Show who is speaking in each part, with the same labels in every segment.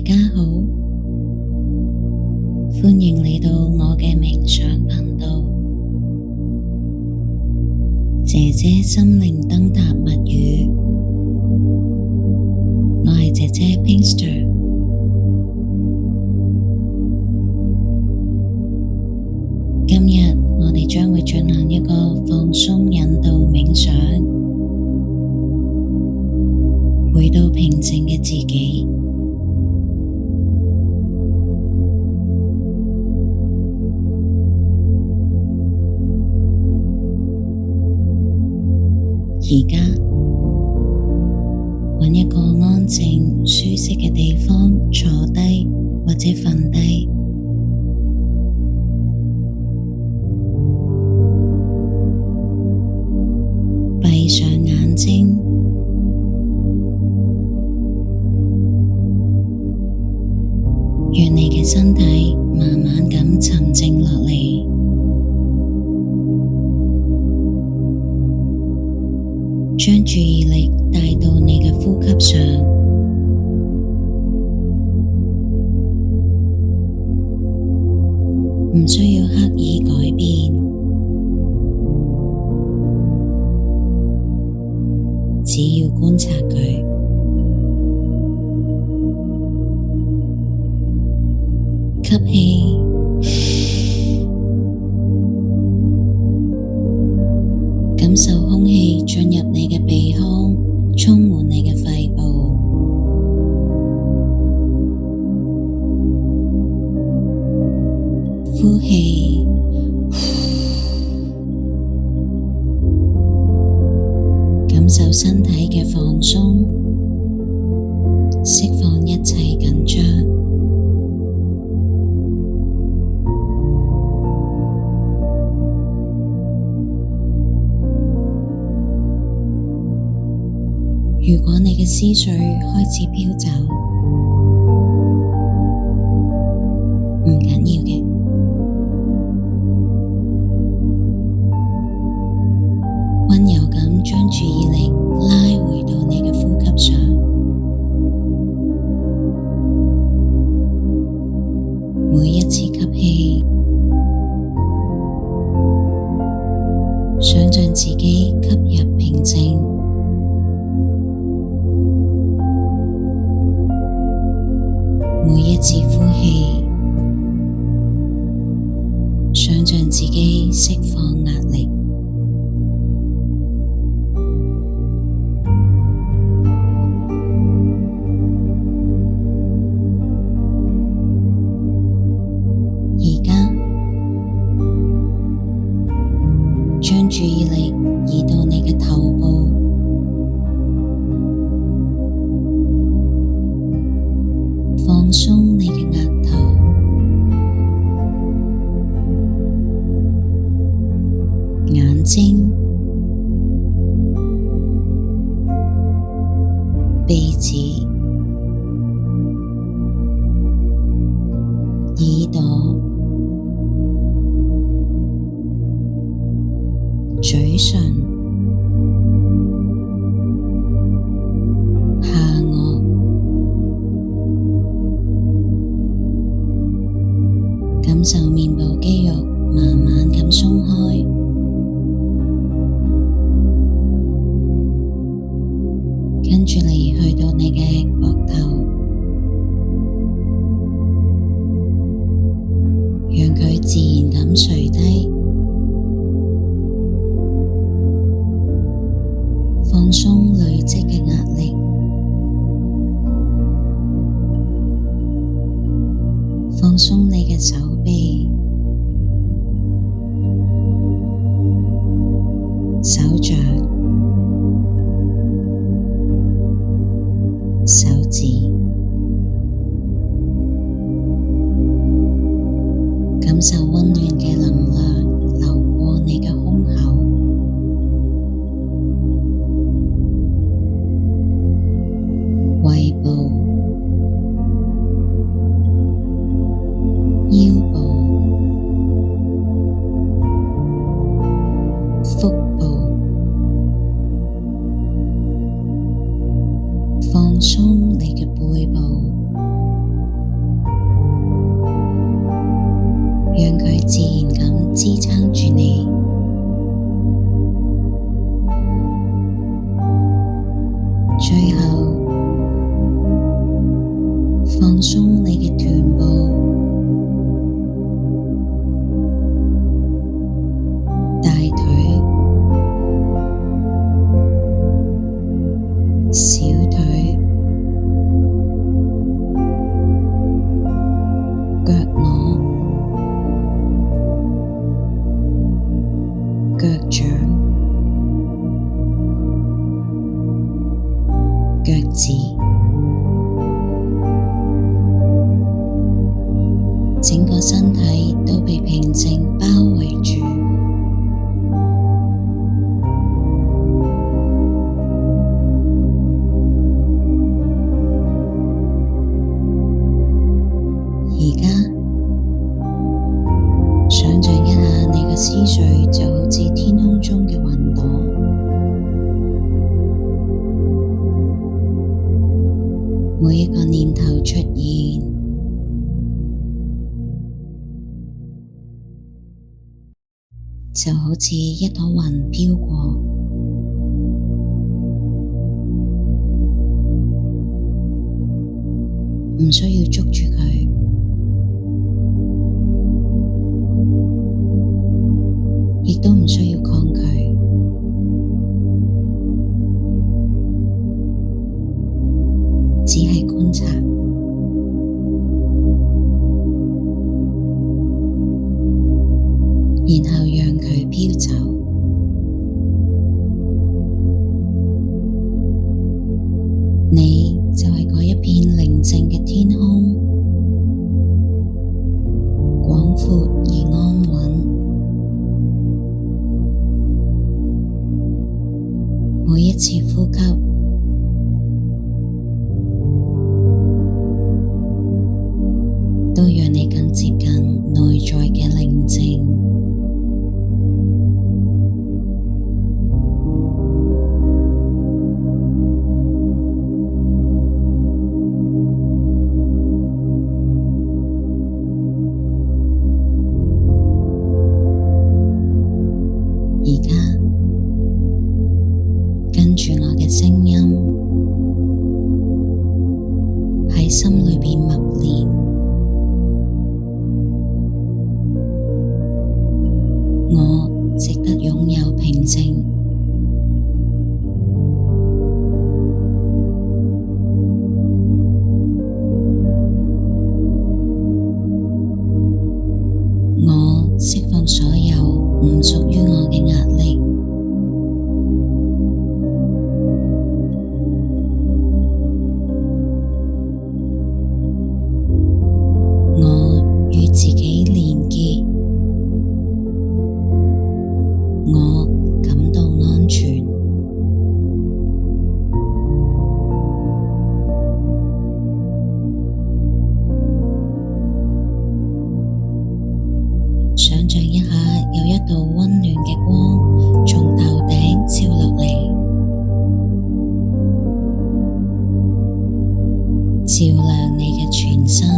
Speaker 1: 家好，歡迎嚟到我嘅冥想頻道，姐姐心靈燈塔密語，我係姐姐 Pinster。今日我哋將會進行一個放鬆引導冥想，回到平靜嘅自己。而家揾一個安靜舒適嘅地方坐低或者瞓低，閉上眼睛，讓你嘅身體慢慢咁沉靜落嚟。將注意力帶到你嘅呼吸上，唔需要刻意改變，只要觀察佢。吸氣，感受空氣進入你嘅鼻腔，充滿你嘅肺部。呼氣，感受身體嘅放鬆，釋放一切緊張。如果你嘅思緒開始飄走，唔緊要嘅，溫柔咁將注意力拉回到你嘅呼吸上，每一次吸氣，想象自己吸入平靜。每一次呼氣，想象自己釋放壓力。而家，將注意力移到你嘅頭部。放鬆你嘅額頭、眼睛、鼻子、耳朵、嘴唇、下顎。感受面部肌肉慢慢咁鬆開，跟住嚟去到你嘅膊頭，讓佢自然咁垂低，放鬆累積嘅壓力，放鬆你嘅手臂、手掌、手指，感受溫暖嘅能量流過你嘅胸口、胃部、腰部、腹部，放鬆你嘅背部、自然咁支撐住你。最後，放鬆你嘅臀部、大腿、小腿、腳踝、腳掌、腳趾，整個身體都被平靜包圍住。而家想象一下，你嘅思緒就好似天空中嘅雲朵，每一個念頭出現，就好似一朵雲飄過，唔需要捉住佢，亦都唔需要抗拒，只係觀察，然後讓佢飄走。你就係嗰一片寧靜嘅天空，廣闊而安穩。每一次呼吸都讓你更接近內在嘅寧靜。而家跟住我嘅聲音喺心裏邊默念，我值得擁有平靜，我釋放所有唔屬於我嘅壓力，我與自己連結，我感到安全。想象一下，有一道溫暖嘅光從頭頂照落嚟，照亮你嘅全身，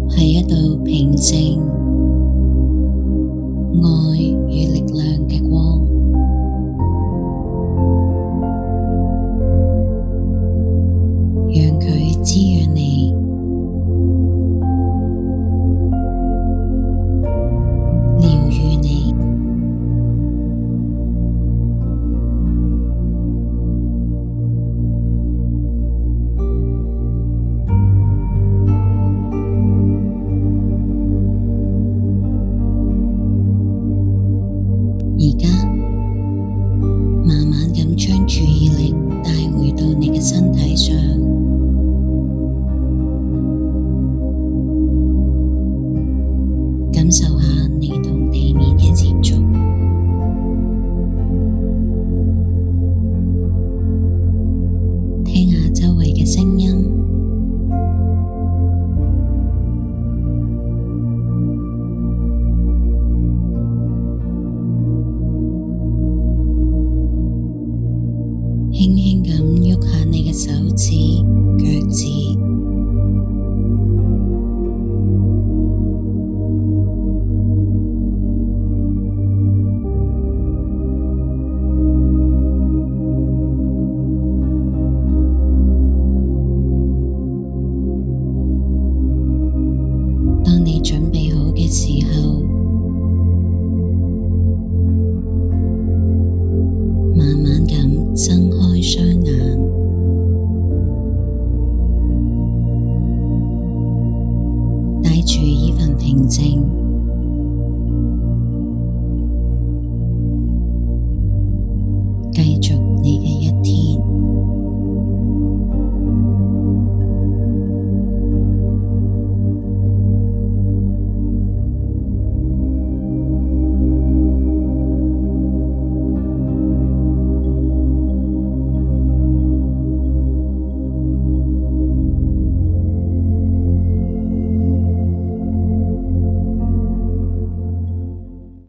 Speaker 1: 係一道平靜、愛與力量嘅光，讓佢滋養你，療癒你。而家慢慢咁將注意力帶回到你嘅身體上，感受下你同地面嘅接觸，聽下周圍嘅聲音，輕輕咁喐下你嘅手指、腳趾。